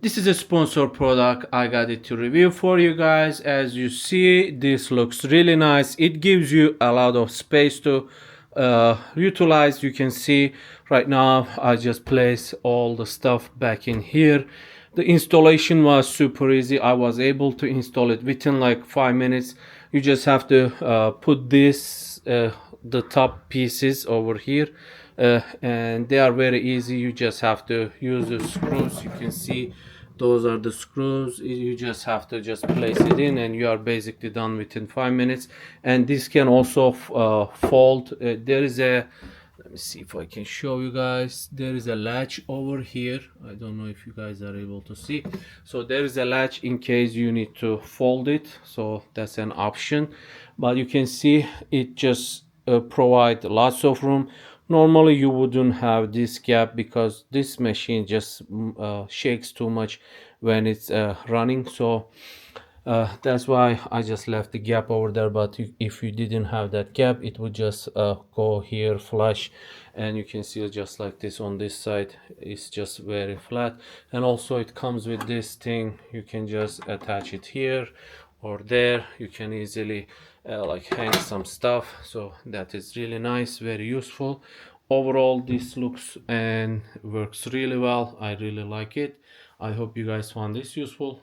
This is a sponsor product. I got it to review for you guys. As you see, this looks really nice. It gives you a lot of space to utilize. You can see right now I just place all the stuff back in here. The installation was super easy. I was able to install it within like 5 minutes. You just have to put this the top pieces over here, and they are very easy. You just have to use the screws. You can see those are the screws. You just have to just place it in and you are basically done within 5 minutes. And this can also fold. There is a, let me see if I can show you guys. There is a latch over here. I don't know if you guys are able to see. So there is a latch in case you need to fold it. So that's an option. But you can see it just provide lots of room. Normally you wouldn't have this gap because this machine just shakes too much when it's running. So that's why I just left the gap over there. But if you didn't have that gap, it would just go here flush, and you can see just like this on this side. It's just very flat. And also it comes with this thing. You can just attach it here or there. You can easily like hang some stuff. So that is really nice, very useful. Overall, this looks and works really well. I really like it. I hope you guys found this useful.